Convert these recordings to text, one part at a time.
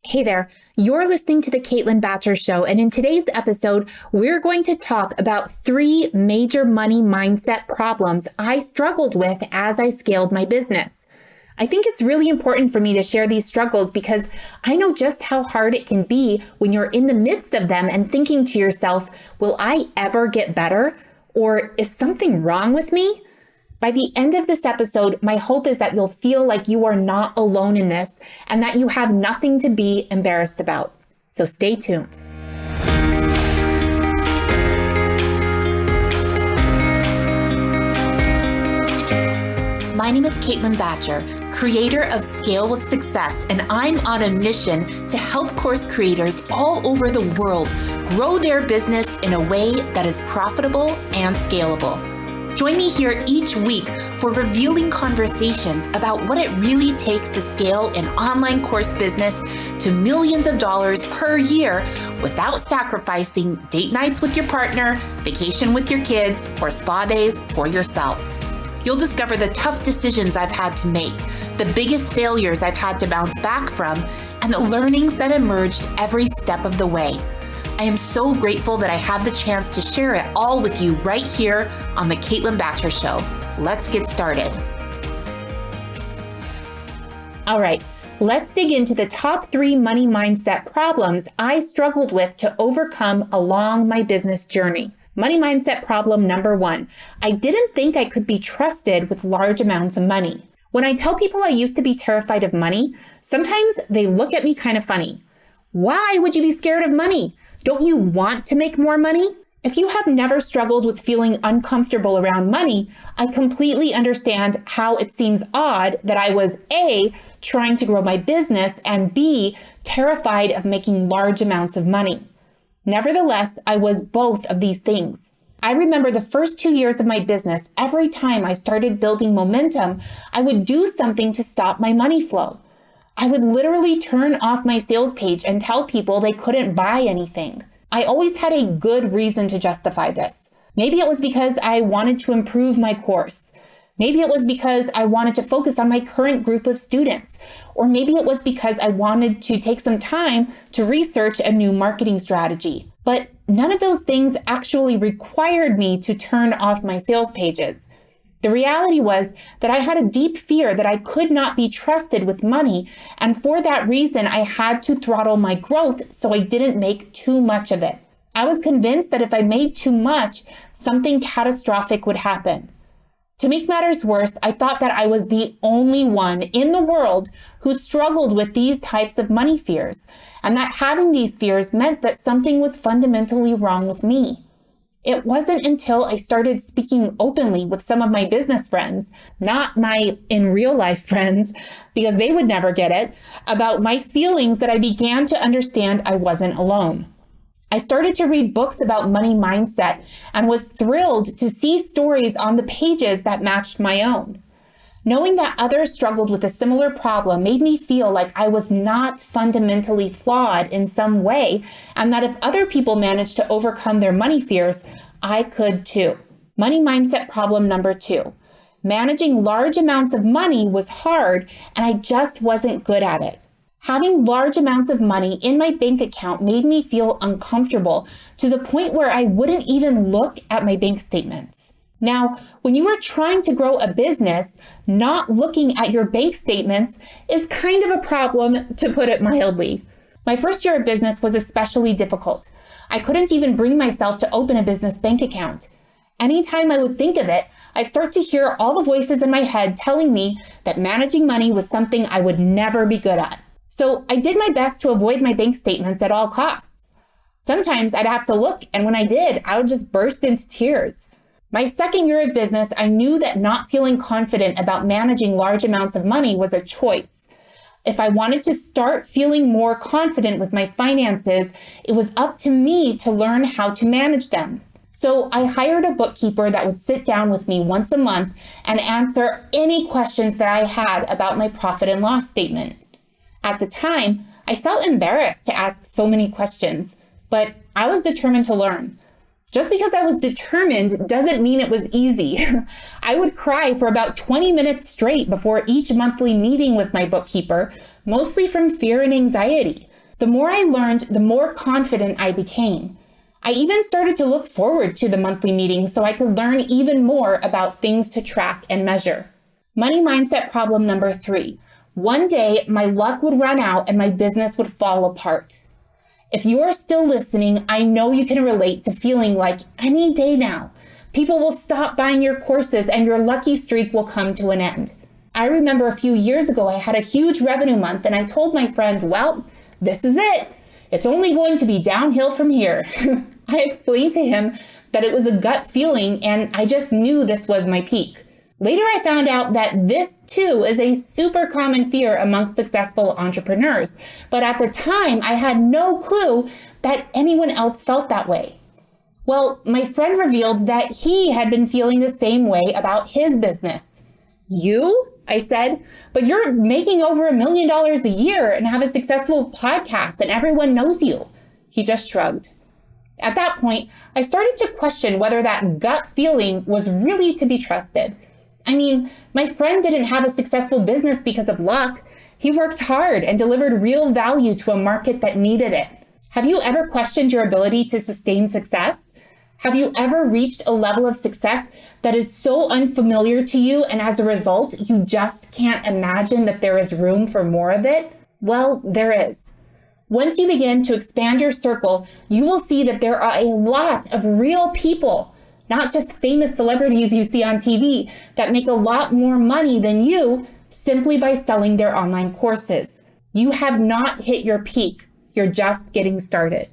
Hey there, you're listening to the Caitlin Bacher Show, and in today's episode, we're going to talk about 3 major money mindset problems I struggled with as I scaled my business. I think it's really important for me to share these struggles because I know just how hard it can be when you're in the midst of them and thinking to yourself, will I ever get better? Or is something wrong with me? By the end of this episode, my hope is that you'll feel like you are not alone in this and that you have nothing to be embarrassed about. So stay tuned. My name is Caitlin Bacher, creator of Scale with Success, and I'm on a mission to help course creators all over the world grow their business in a way that is profitable and scalable. Join me here each week for revealing conversations about what it really takes to scale an online course business to millions of dollars per year without sacrificing date nights with your partner, vacation with your kids, or spa days for yourself. You'll discover the tough decisions I've had to make, the biggest failures I've had to bounce back from, and the learnings that emerged every step of the way. I am so grateful that I had the chance to share it all with you right here on the Caitlin Bacher Show. Let's get started. All right, let's dig into the top 3 money mindset problems I struggled with to overcome along my business journey. Money mindset problem number 1. I didn't think I could be trusted with large amounts of money. When I tell people I used to be terrified of money, sometimes they look at me kind of funny. Why would you be scared of money? Don't you want to make more money? If you have never struggled with feeling uncomfortable around money, I completely understand how it seems odd that I was A, trying to grow my business, and B, terrified of making large amounts of money. Nevertheless, I was both of these things. I remember the first 2 years of my business, every time I started building momentum, I would do something to stop my money flow. I would literally turn off my sales page and tell people they couldn't buy anything. I always had a good reason to justify this. Maybe it was because I wanted to improve my course. Maybe it was because I wanted to focus on my current group of students. Or maybe it was because I wanted to take some time to research a new marketing strategy. But none of those things actually required me to turn off my sales pages. The reality was that I had a deep fear that I could not be trusted with money, and for that reason, I had to throttle my growth so I didn't make too much of it. I was convinced that if I made too much, something catastrophic would happen. To make matters worse, I thought that I was the only one in the world who struggled with these types of money fears, and that having these fears meant that something was fundamentally wrong with me. It wasn't until I started speaking openly with some of my business friends, not my in real life friends, because they would never get it, about my feelings that I began to understand I wasn't alone. I started to read books about money mindset and was thrilled to see stories on the pages that matched my own. Knowing that others struggled with a similar problem made me feel like I was not fundamentally flawed in some way, and that if other people managed to overcome their money fears, I could too. Money mindset problem number 2. Managing large amounts of money was hard, and I just wasn't good at it. Having large amounts of money in my bank account made me feel uncomfortable to the point where I wouldn't even look at my bank statements. Now, when you are trying to grow a business, not looking at your bank statements is kind of a problem, to put it mildly. My first year of business was especially difficult. I couldn't even bring myself to open a business bank account. Anytime I would think of it, I'd start to hear all the voices in my head telling me that managing money was something I would never be good at. So I did my best to avoid my bank statements at all costs. Sometimes I'd have to look, and when I did, I would just burst into tears. My second year of business, I knew that not feeling confident about managing large amounts of money was a choice. If I wanted to start feeling more confident with my finances, it was up to me to learn how to manage them. So I hired a bookkeeper that would sit down with me once a month and answer any questions that I had about my profit and loss statement. At the time, I felt embarrassed to ask so many questions, but I was determined to learn. Just because I was determined doesn't mean it was easy. I would cry for about 20 minutes straight before each monthly meeting with my bookkeeper, mostly from fear and anxiety. The more I learned, the more confident I became. I even started to look forward to the monthly meetings so I could learn even more about things to track and measure. Money mindset problem number 3. One day, my luck would run out and my business would fall apart. If you're still listening, I know you can relate to feeling like any day now, people will stop buying your courses and your lucky streak will come to an end. I remember a few years ago, I had a huge revenue month and I told my friend, well, this is it. It's only going to be downhill from here. I explained to him that it was a gut feeling and I just knew this was my peak. Later, I found out that this too is a super common fear amongst successful entrepreneurs. But at the time, I had no clue that anyone else felt that way. Well, my friend revealed that he had been feeling the same way about his business. You? I said, but you're making over $1 million a year and have a successful podcast and everyone knows you. He just shrugged. At that point, I started to question whether that gut feeling was really to be trusted. I mean, my friend didn't have a successful business because of luck. He worked hard and delivered real value to a market that needed it. Have you ever questioned your ability to sustain success? Have you ever reached a level of success that is so unfamiliar to you and as a result, you just can't imagine that there is room for more of it? Well, there is. Once you begin to expand your circle, you will see that there are a lot of real people, not just famous celebrities you see on TV, that make a lot more money than you simply by selling their online courses. You have not hit your peak. You're just getting started.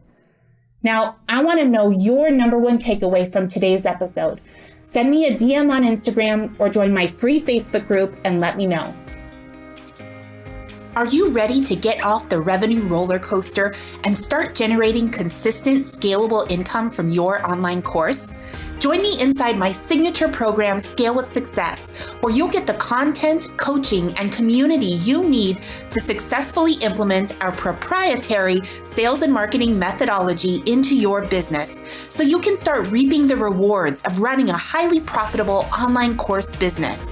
Now, I want to know your number one takeaway from today's episode. Send me a DM on Instagram or join my free Facebook group and let me know. Are you ready to get off the revenue roller coaster and start generating consistent, scalable income from your online course? Join me inside my signature program, Scale with Success, where you'll get the content, coaching, and community you need to successfully implement our proprietary sales and marketing methodology into your business so you can start reaping the rewards of running a highly profitable online course business.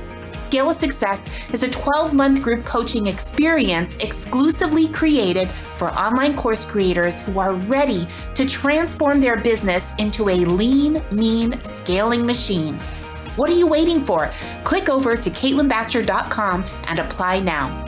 Scale with Success is a 12-month group coaching experience exclusively created for online course creators who are ready to transform their business into a lean, mean, scaling machine. What are you waiting for? Click over to CaitlinBacher.com and apply now.